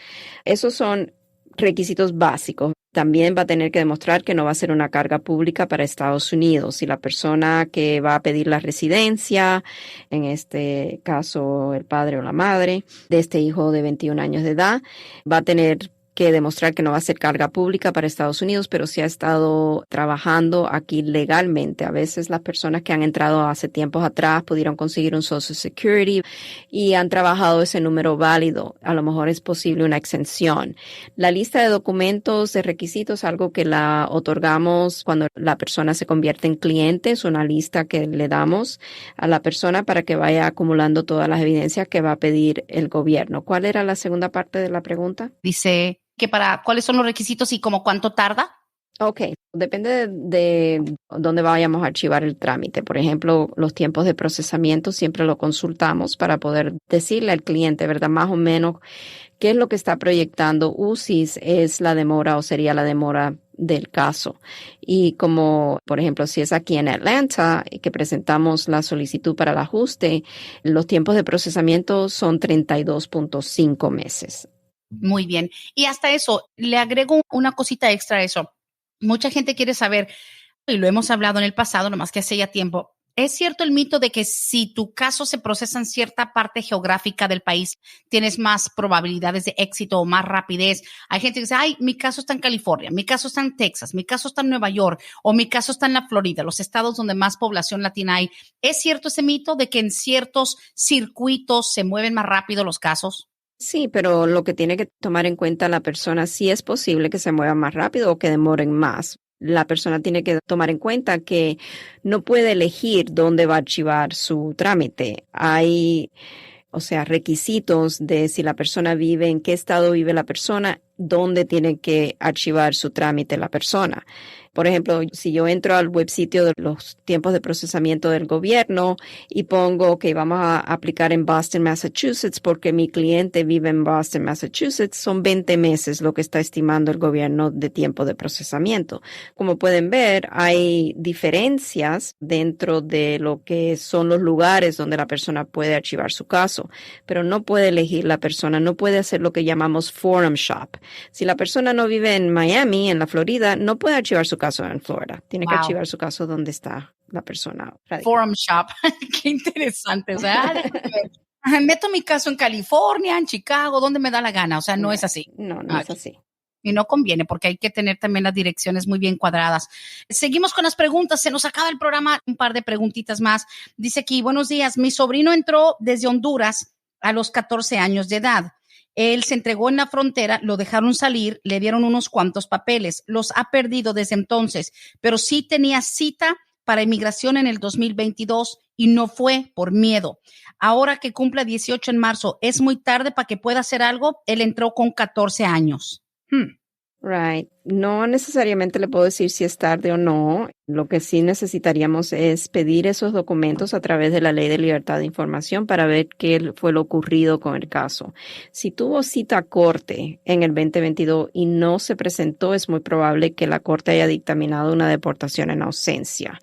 S3: Esos son requisitos básicos. También va a tener que demostrar que no va a ser una carga pública para Estados Unidos. Si la persona que va a pedir la residencia, en este caso el padre o la madre de este hijo de 21 años de edad, va a tener que demostrar que no va a ser carga pública para Estados Unidos, pero sí ha estado trabajando aquí legalmente. A veces las personas que han entrado hace tiempos atrás pudieron conseguir un Social Security y han trabajado ese número válido. A lo mejor es posible una exención. La lista de documentos, de requisitos, algo que la otorgamos cuando la persona se convierte en cliente, es una lista que le damos a la persona para que vaya acumulando todas las evidencias que va a pedir el gobierno. ¿Cuál era la segunda parte de la pregunta?
S2: Dice que para cuáles son los requisitos y como cuánto tarda.
S3: Ok, Depende de dónde vayamos a archivar el trámite. Por ejemplo, los tiempos de procesamiento siempre lo consultamos para poder decirle al cliente, ¿verdad? Más o menos qué es lo que está proyectando UCIS es la demora o sería la demora del caso. Y como, por ejemplo, si es aquí en Atlanta que presentamos la solicitud para el ajuste, los tiempos de procesamiento son 32.5 meses.
S2: Muy bien. Y hasta eso, le agrego una cosita extra a eso. Mucha gente quiere saber, y lo hemos hablado en el pasado, nomás que hace ya tiempo, ¿es cierto el mito de que si tu caso se procesa en cierta parte geográfica del país, tienes más probabilidades de éxito o más rapidez? Hay gente que dice, ay, mi caso está en California, mi caso está en Texas, mi caso está en Nueva York o mi caso está en la Florida, los estados donde más población latina hay. ¿Es cierto ese mito de que en ciertos circuitos se mueven más rápido los casos?
S3: Sí, pero lo que tiene que tomar en cuenta la persona, sí es posible que se mueva más rápido o que demoren más. La persona tiene que tomar en cuenta que no puede elegir dónde va a archivar su trámite. Hay, o sea, requisitos de si la persona vive, en qué estado vive la persona, dónde tiene que archivar su trámite la persona. Por ejemplo, si yo entro al web sitio de los tiempos de procesamiento del gobierno y pongo que vamos a aplicar en Boston, Massachusetts, porque mi cliente vive en Boston, Massachusetts, son 20 meses lo que está estimando el gobierno de tiempo de procesamiento. Como pueden ver, hay diferencias dentro de lo que son los lugares donde la persona puede archivar su caso, pero no puede elegir la persona, no puede hacer lo que llamamos forum shop. Si la persona no vive en Miami, en la Florida, no puede archivar su caso en Florida. Tiene que archivar su caso donde está la persona radicada.
S2: Forum shop. Qué interesante. O sea, meto mi caso en California, en Chicago, donde me da la gana. O sea, no es así.
S3: No es así.
S2: Y no conviene porque hay que tener también las direcciones muy bien cuadradas. Seguimos con las preguntas. Se nos acaba el programa. Un par de preguntitas más. Dice aquí, buenos días. Mi sobrino entró desde Honduras a los 14 años de edad. Él se entregó en la frontera, lo dejaron salir, le dieron unos cuantos papeles. Los ha perdido desde entonces, pero sí tenía cita para inmigración en el 2022 y no fue por miedo. Ahora que cumpla 18 en marzo, ¿es muy tarde para que pueda hacer algo? Él entró con 14 años.
S3: Right. No necesariamente le puedo decir si es tarde o no. Lo que sí necesitaríamos es pedir esos documentos a través de la Ley de Libertad de Información para ver qué fue lo ocurrido con el caso. Si tuvo cita a corte en el 2022 y no se presentó, es muy probable que la corte haya dictaminado una deportación en ausencia,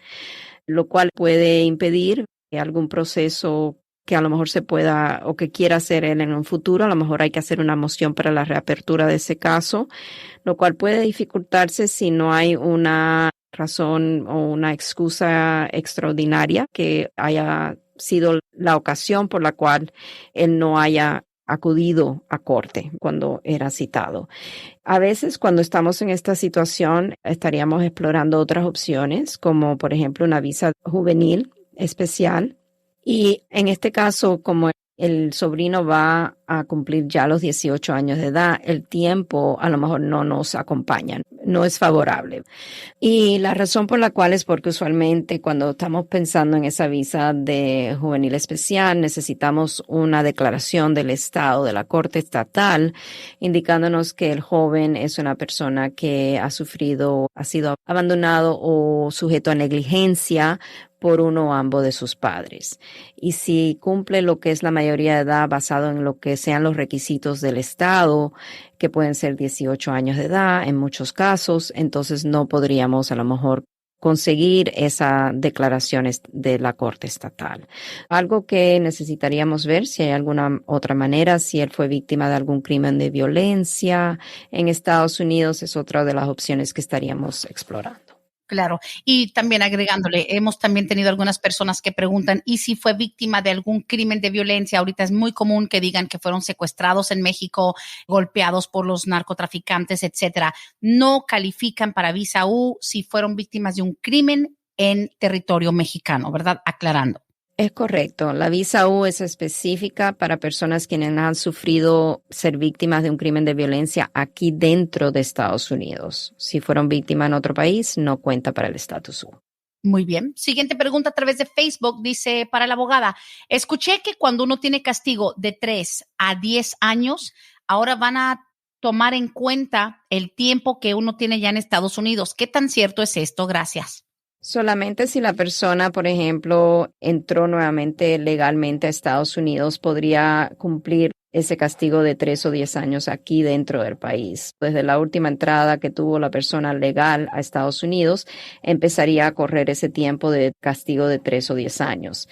S3: lo cual puede impedir algún proceso que a lo mejor se pueda o que quiera hacer él en un futuro. A lo mejor hay que hacer una moción para la reapertura de ese caso, lo cual puede dificultarse si no hay una razón o una excusa extraordinaria que haya sido la ocasión por la cual él no haya acudido a corte cuando era citado. A veces cuando estamos en esta situación estaríamos explorando otras opciones, como por ejemplo una visa juvenil especial. Y en este caso, como el sobrino va a cumplir ya los 18 años de edad, el tiempo a lo mejor no nos acompaña, no es favorable. Y la razón por la cual es porque usualmente cuando estamos pensando en esa visa de juvenil especial, necesitamos una declaración del Estado, de la Corte Estatal, indicándonos que el joven es una persona que ha sido abandonado o sujeto a negligencia por uno o ambos de sus padres. Y si cumple lo que es la mayoría de edad basado en lo que sean los requisitos del Estado, que pueden ser 18 años de edad en muchos casos, entonces no podríamos a lo mejor conseguir esas declaraciones de la Corte Estatal. Algo que necesitaríamos ver si hay alguna otra manera, si él fue víctima de algún crimen de violencia en Estados Unidos, es otra de las opciones que estaríamos explorando.
S2: Claro, y también agregándole, hemos también tenido algunas personas que preguntan, ¿y si fue víctima de algún crimen de violencia? Ahorita es muy común que digan que fueron secuestrados en México, golpeados por los narcotraficantes, etcétera. No califican para visa U si fueron víctimas de un crimen en territorio mexicano, ¿verdad? Aclarando.
S3: Es correcto. La visa U es específica para personas quienes han sufrido ser víctimas de un crimen de violencia aquí dentro de Estados Unidos. Si fueron víctimas en otro país, no cuenta para el estatus U.
S2: Muy bien. Siguiente pregunta a través de Facebook. Dice, para la abogada, escuché que cuando uno tiene castigo de 3 a 10 años, ahora van a tomar en cuenta el tiempo que uno tiene ya en Estados Unidos. ¿Qué tan cierto es esto? Gracias.
S3: Solamente si la persona, por ejemplo, entró nuevamente legalmente a Estados Unidos, podría cumplir ese castigo de 3 o 10 años aquí dentro del país. Desde la última entrada que tuvo la persona legal a Estados Unidos, empezaría a correr ese tiempo de castigo de 3 o 10 años.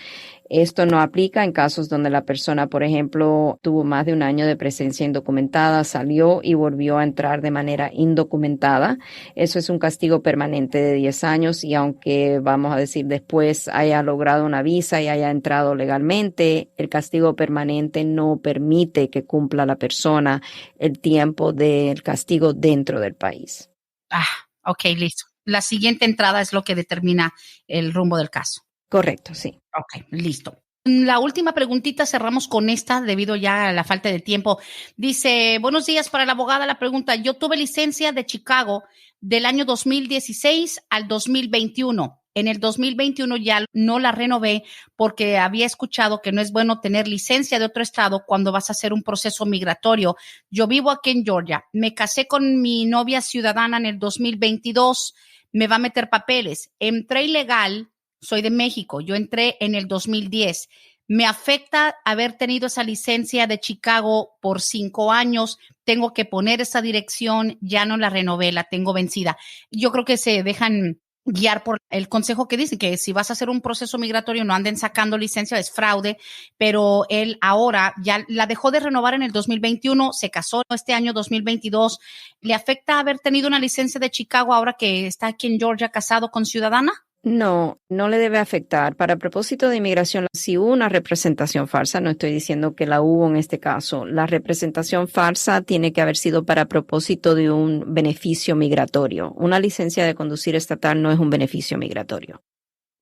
S3: Esto no aplica en casos donde la persona, por ejemplo, tuvo más de un año de presencia indocumentada, salió y volvió a entrar de manera indocumentada. Eso es un castigo permanente de 10 años y aunque, vamos a decir, después haya logrado una visa y haya entrado legalmente, el castigo permanente no permite que cumpla la persona el tiempo del castigo dentro del país.
S2: Ok, listo. La siguiente entrada es lo que determina el rumbo del caso.
S3: Correcto, sí.
S2: Ok, listo. La última preguntita, cerramos con esta debido ya a la falta de tiempo. Dice, buenos días para la abogada. La pregunta, yo tuve licencia de Chicago del año 2016 al 2021. En el 2021 ya no la renové porque había escuchado que no es bueno tener licencia de otro estado cuando vas a hacer un proceso migratorio. Yo vivo aquí en Georgia. Me casé con mi novia ciudadana en el 2022. Me va a meter papeles. Entré ilegal. Soy de México. Yo entré en el 2010. Me afecta haber tenido esa licencia de Chicago por 5 años. Tengo que poner esa dirección. Ya no la renové, la tengo vencida. Yo creo que se dejan guiar por el consejo que dicen que si vas a hacer un proceso migratorio no anden sacando licencia, es fraude, pero él ahora ya la dejó de renovar en el 2021, se casó este año 2022. ¿Le afecta haber tenido una licencia de Chicago ahora que está aquí en Georgia casado con ciudadana?
S3: No, no le debe afectar. Para propósito de inmigración, si hubo una representación falsa, no estoy diciendo que la hubo en este caso, la representación falsa tiene que haber sido para propósito de un beneficio migratorio. Una licencia de conducir estatal no es un beneficio migratorio.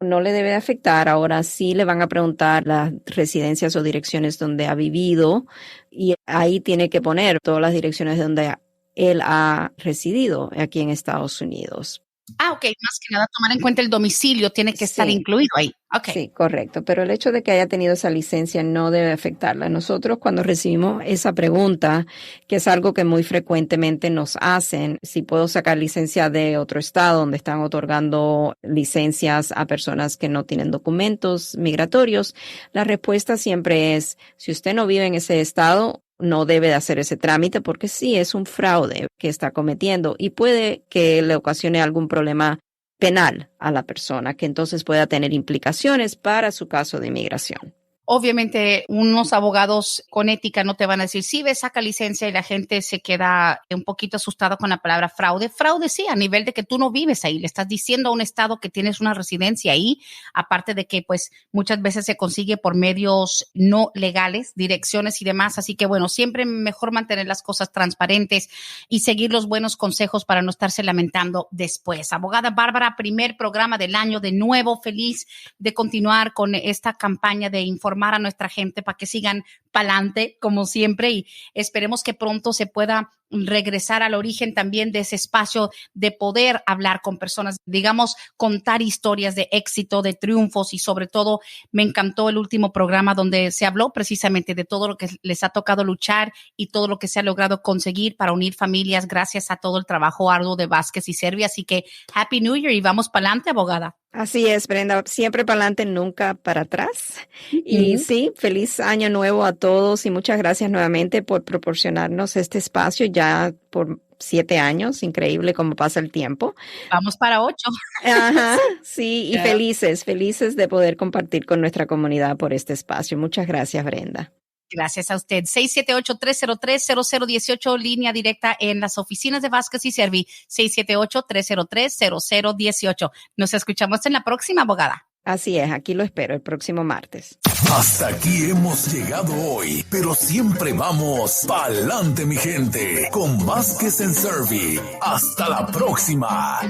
S3: No le debe afectar. Ahora sí le van a preguntar las residencias o direcciones donde ha vivido y ahí tiene que poner todas las direcciones donde él ha residido aquí en Estados Unidos.
S2: Ok, más que nada tomar en cuenta el domicilio tiene que estar incluido ahí. Okay.
S3: Sí, correcto, pero el hecho de que haya tenido esa licencia no debe afectarla. Nosotros cuando recibimos esa pregunta, que es algo que muy frecuentemente nos hacen, si puedo sacar licencia de otro estado donde están otorgando licencias a personas que no tienen documentos migratorios, la respuesta siempre es, si usted no vive en ese estado, no debe de hacer ese trámite porque sí es un fraude que está cometiendo y puede que le ocasione algún problema penal a la persona, que entonces pueda tener implicaciones para su caso de inmigración.
S2: Obviamente, unos abogados con ética no te van a decir, sí, ve, saca licencia y la gente se queda un poquito asustada con la palabra fraude. Fraude sí, a nivel de que tú no vives ahí. Le estás diciendo a un estado que tienes una residencia ahí, aparte de que pues muchas veces se consigue por medios no legales, direcciones y demás. Así que bueno, siempre mejor mantener las cosas transparentes y seguir los buenos consejos para no estarse lamentando después. Abogada Bárbara, primer programa del año, de nuevo feliz de continuar con esta campaña de informar a nuestra gente para que sigan pa'lante como siempre y esperemos que pronto se pueda regresar al origen también de ese espacio de poder hablar con personas, digamos, contar historias de éxito, de triunfos y sobre todo me encantó el último programa donde se habló precisamente de todo lo que les ha tocado luchar y todo lo que se ha logrado conseguir para unir familias gracias a todo el trabajo arduo de Vázquez y Servi. Así que Happy New Year y vamos pa'lante, abogada.
S3: Así es, Brenda, siempre para adelante, nunca para atrás. Y sí, feliz año nuevo a todos y muchas gracias nuevamente por proporcionarnos este espacio ya por 7 años, increíble cómo pasa el tiempo.
S2: Vamos para 8.
S3: Ajá, sí, y felices de poder compartir con nuestra comunidad por este espacio. Muchas gracias, Brenda.
S2: Gracias a usted. 678-303-0018, línea directa en las oficinas de Vázquez y Servi. 678-303-0018. Nos escuchamos en la próxima, abogada.
S3: Así es, aquí lo espero el próximo martes.
S1: Hasta aquí hemos llegado hoy, pero siempre vamos pa'lante, mi gente, con Vázquez en Servi. Hasta la próxima.